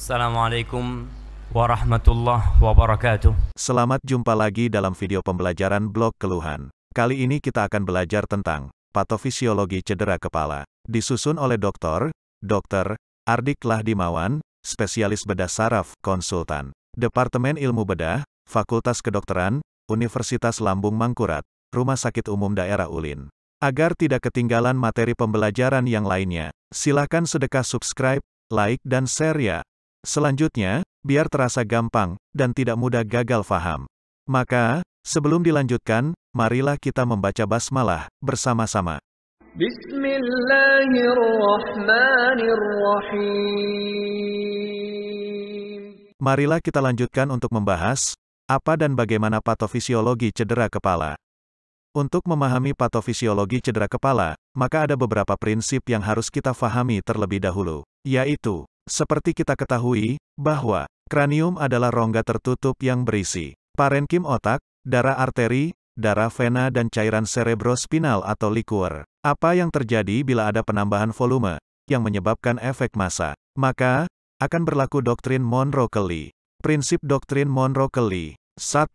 Assalamualaikum warahmatullahi wabarakatuh. Selamat jumpa lagi dalam video pembelajaran blog keluhan. Kali ini kita akan belajar tentang patofisiologi cedera kepala. Disusun oleh Dr. Ardik Lahdimawan, spesialis bedah saraf, konsultan. Departemen Ilmu Bedah, Fakultas Kedokteran, Universitas Lambung Mangkurat, Rumah Sakit Umum Daerah Ulin. Agar tidak ketinggalan materi pembelajaran yang lainnya, silakan sedekah subscribe, like dan share ya. Selanjutnya, biar terasa gampang, dan tidak mudah gagal faham. Maka, sebelum dilanjutkan, marilah kita membaca basmalah, bersama-sama. Bismillahirrahmanirrahim. Marilah kita lanjutkan untuk membahas, apa dan bagaimana patofisiologi cedera kepala. Untuk memahami patofisiologi cedera kepala, maka ada beberapa prinsip yang harus kita fahami terlebih dahulu, yaitu, seperti kita ketahui, bahwa kranium adalah rongga tertutup yang berisi parenkim otak, darah arteri, darah vena dan cairan cerebrospinal atau liquor. Apa yang terjadi bila ada penambahan volume, yang menyebabkan efek massa? Maka, akan berlaku doktrin Monro-Kelly. Prinsip doktrin Monro-Kelly. 1.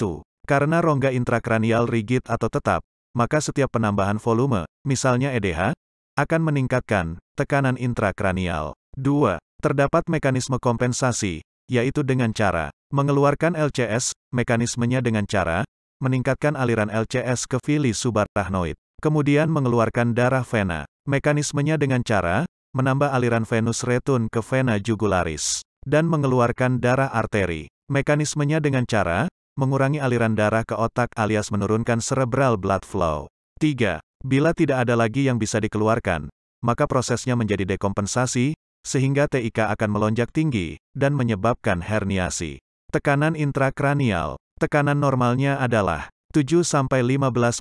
Karena rongga intrakranial rigid atau tetap, maka setiap penambahan volume, misalnya EDH, akan meningkatkan tekanan intrakranial. 2. Terdapat mekanisme kompensasi, yaitu dengan cara mengeluarkan LCS, mekanismenya dengan cara meningkatkan aliran LCS ke villi subarachnoid, kemudian mengeluarkan darah vena, mekanismenya dengan cara menambah aliran venus retun ke vena jugularis, dan mengeluarkan darah arteri, mekanismenya dengan cara mengurangi aliran darah ke otak alias menurunkan cerebral blood flow. 3. Bila tidak ada lagi yang bisa dikeluarkan, maka prosesnya menjadi dekompensasi, sehingga TIK akan melonjak tinggi, dan menyebabkan herniasi. Tekanan intrakranial. Tekanan normalnya adalah 7-15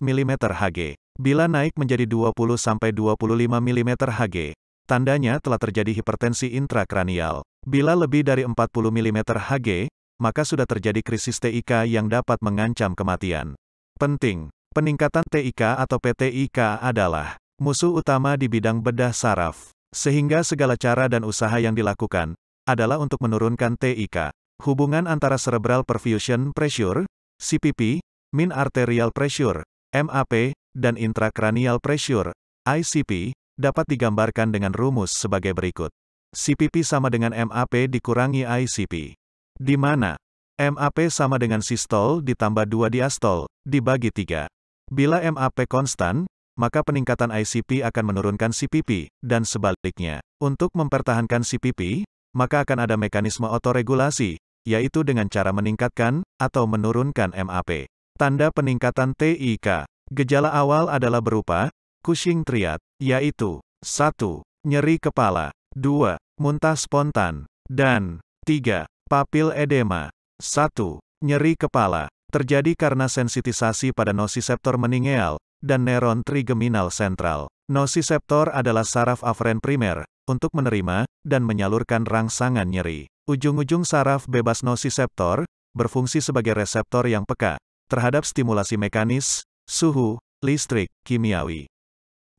mm Hg. Bila naik menjadi 20-25 mm Hg, tandanya telah terjadi hipertensi intrakranial. Bila lebih dari 40 mm Hg, maka sudah terjadi krisis TIK yang dapat mengancam kematian. Penting, peningkatan TIK atau PTIK adalah musuh utama di bidang bedah saraf. Sehingga segala cara dan usaha yang dilakukan, adalah untuk menurunkan TIK. Hubungan antara cerebral perfusion pressure, CPP, mean arterial pressure, MAP, dan intracranial pressure, ICP, dapat digambarkan dengan rumus sebagai berikut. CPP sama dengan MAP dikurangi ICP. Di mana MAP sama dengan sistol ditambah 2 diastol, dibagi 3. Bila MAP konstan, maka peningkatan ICP akan menurunkan CPP, dan sebaliknya. Untuk mempertahankan CPP, maka akan ada mekanisme otoregulasi, yaitu dengan cara meningkatkan, atau menurunkan MAP. Tanda peningkatan TIK. Gejala awal adalah berupa, Cushing triad, yaitu, 1. Nyeri kepala, 2. Muntah spontan, dan 3. Papil edema. 1. Nyeri kepala, terjadi karena sensitisasi pada nosiseptor meningeal, dan neuron trigeminal sentral. Nosiseptor adalah saraf aferen primer, untuk menerima, dan menyalurkan rangsangan nyeri. Ujung-ujung saraf bebas nosiseptor, berfungsi sebagai reseptor yang peka, terhadap stimulasi mekanis, suhu, listrik, kimiawi.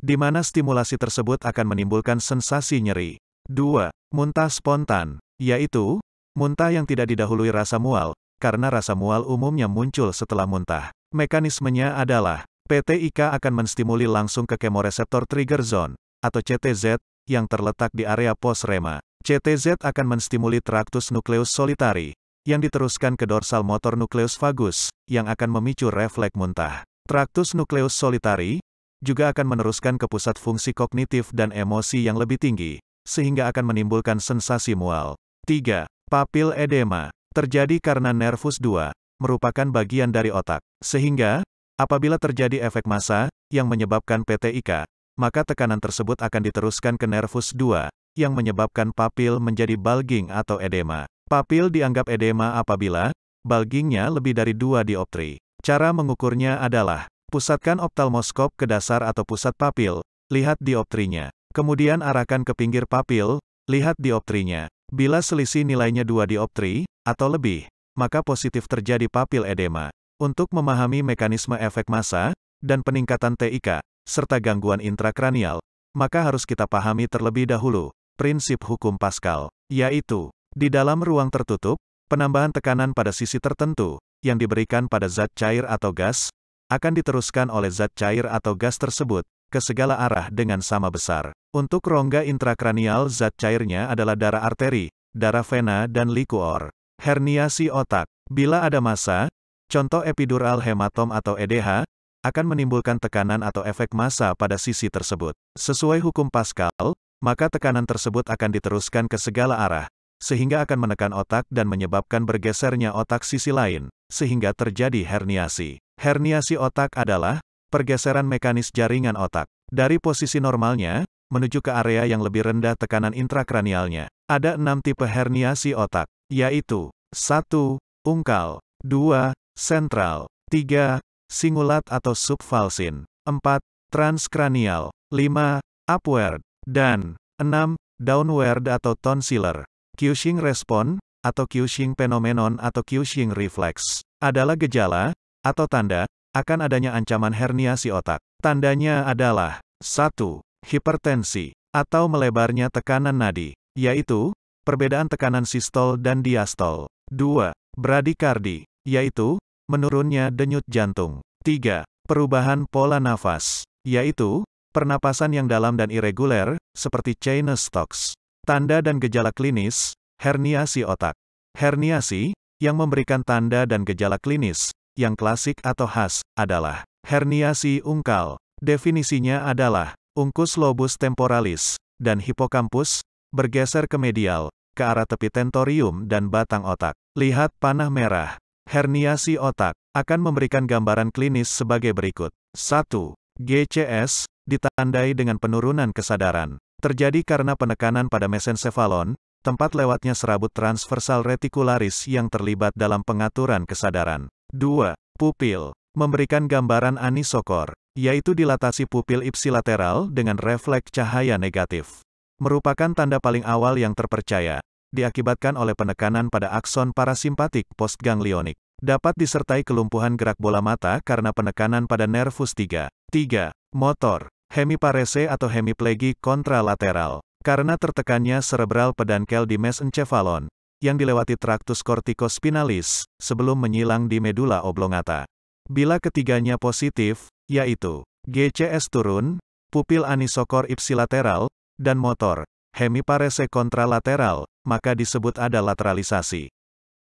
Di mana stimulasi tersebut akan menimbulkan sensasi nyeri. 2. Muntah spontan, yaitu, muntah yang tidak didahului rasa mual, karena rasa mual umumnya muncul setelah muntah. Mekanismenya adalah, PTIK akan menstimuli langsung ke kemoreseptor trigger zone, atau CTZ, yang terletak di area post-rema. CTZ akan menstimuli tractus nucleus solitari, yang diteruskan ke dorsal motor nucleus vagus, yang akan memicu refleks muntah. Tractus nucleus solitari, juga akan meneruskan ke pusat fungsi kognitif dan emosi yang lebih tinggi, sehingga akan menimbulkan sensasi mual. 3. Papil edema, terjadi karena nervus 2, merupakan bagian dari otak, sehingga, apabila terjadi efek massa, yang menyebabkan PTIK, maka tekanan tersebut akan diteruskan ke nervus 2, yang menyebabkan papil menjadi bulging atau edema. Papil dianggap edema apabila, bulgingnya lebih dari 2 dioptri. Cara mengukurnya adalah, pusatkan optalmoskop ke dasar atau pusat papil, lihat dioptrinya. Kemudian arahkan ke pinggir papil, lihat dioptrinya. Bila selisih nilainya 2 dioptri, atau lebih, maka positif terjadi papil edema. Untuk memahami mekanisme efek massa, dan peningkatan TIK, serta gangguan intrakranial, maka harus kita pahami terlebih dahulu, prinsip hukum Pascal, yaitu, Di dalam ruang tertutup, penambahan tekanan pada sisi tertentu, yang diberikan pada zat cair atau gas, akan diteruskan oleh zat cair atau gas tersebut, ke segala arah dengan sama besar. Untuk rongga intrakranial zat cairnya adalah darah arteri, darah vena dan likuor. Herniasi otak. Bila ada massa, contoh epidural hematom atau EDH, akan menimbulkan tekanan atau efek massa pada sisi tersebut. Sesuai hukum Pascal, maka tekanan tersebut akan diteruskan ke segala arah, sehingga akan menekan otak dan menyebabkan bergesernya otak sisi lain, sehingga terjadi herniasi. Herniasi otak adalah pergeseran mekanis jaringan otak dari posisi normalnya menuju ke area yang lebih rendah tekanan intrakranialnya. Ada 6 tipe herniasi otak, yaitu 1. Ungkal, 2. Sentral, 3. Singulat atau subvalsin, 4. Transkranial, 5. Upward, dan 6. Downward atau tonsillar. Cushing response, atau Cushing phenomenon atau Cushing reflex, adalah gejala, atau tanda, akan adanya ancaman herniasi otak. Tandanya adalah 1. Hipertensi, atau melebarnya tekanan nadi, yaitu, perbedaan tekanan sistol dan diastol. 2. Bradikardi, yaitu, menurunnya denyut jantung. 3. Perubahan pola nafas, yaitu, pernapasan yang dalam dan irreguler, seperti Cheyne-Stokes. Tanda dan gejala klinis, herniasi otak. Herniasi, yang memberikan tanda dan gejala klinis, yang klasik atau khas, adalah herniasi ungkal. Definisinya adalah, ungkus lobus temporalis, dan hipokampus, bergeser ke medial, ke arah tepi tentorium dan batang otak. Lihat panah merah. Herniasi otak, akan memberikan gambaran klinis sebagai berikut. 1. GCS, ditandai dengan penurunan kesadaran. Terjadi karena penekanan pada mesencephalon, tempat lewatnya serabut transversal reticularis yang terlibat dalam pengaturan kesadaran. 2. Pupil, memberikan gambaran anisokor, yaitu dilatasi pupil ipsilateral dengan refleks cahaya negatif. Merupakan tanda paling awal yang terpercaya, diakibatkan oleh penekanan pada akson parasimpatik postganglionik. Dapat disertai kelumpuhan gerak bola mata karena penekanan pada nervus 3. 3. Motor, hemiparese atau hemiplegic kontralateral, karena tertekannya cerebral peduncle di mesencephalon, yang dilewati tractus corticospinalis, sebelum menyilang di medula oblongata. Bila ketiganya positif, yaitu GCS turun, pupil anisokor ipsilateral, dan motor, hemiparese kontralateral, maka disebut ada lateralisasi.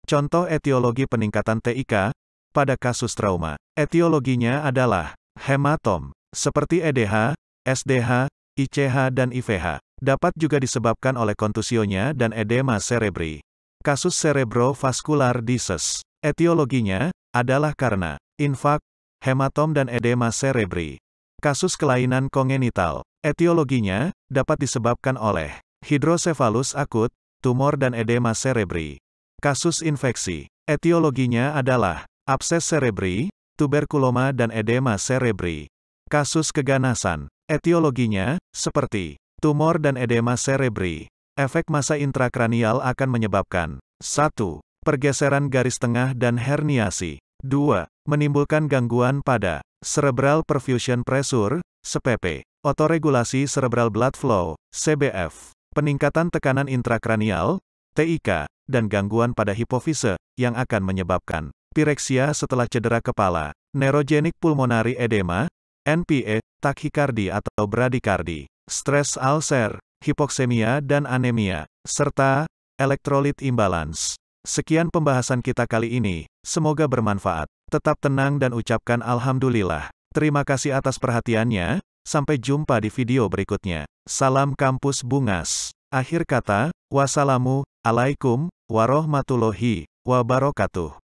Contoh etiologi peningkatan TIK, pada kasus trauma. Etiologinya adalah hematom, seperti EDH, SDH, ICH dan IVH. Dapat juga disebabkan oleh kontusionya dan edema cerebri. Kasus cerebrovascular disease. Etiologinya adalah karena infark, hematom dan edema cerebri. Kasus kelainan kongenital. Etiologinya dapat disebabkan oleh hidrosefalus akut, tumor dan edema cerebri. Kasus infeksi. Etiologinya adalah abses cerebri, tuberkuloma dan edema cerebri. Kasus keganasan. Etiologinya seperti tumor dan edema cerebri. Efek massa intrakranial akan menyebabkan 1. Pergeseran garis tengah dan herniasi. 2. Menimbulkan gangguan pada cerebral perfusion pressure, CPP. Otoregulasi cerebral blood flow, CBF. Peningkatan tekanan intrakranial, TIK, dan gangguan pada hipofise, yang akan menyebabkan pireksia setelah cedera kepala, neurogenic pulmonary edema, NPE, takikardi atau bradikardi, stres ulcer, hipoksemia dan anemia, serta elektrolit imbalance. Sekian pembahasan kita kali ini, semoga bermanfaat. Tetap tenang dan ucapkan alhamdulillah. Terima kasih atas perhatiannya, sampai jumpa di video berikutnya. Salam Kampus Bungas. Akhir kata, wassalamu alaikum warahmatullahi wabarakatuh.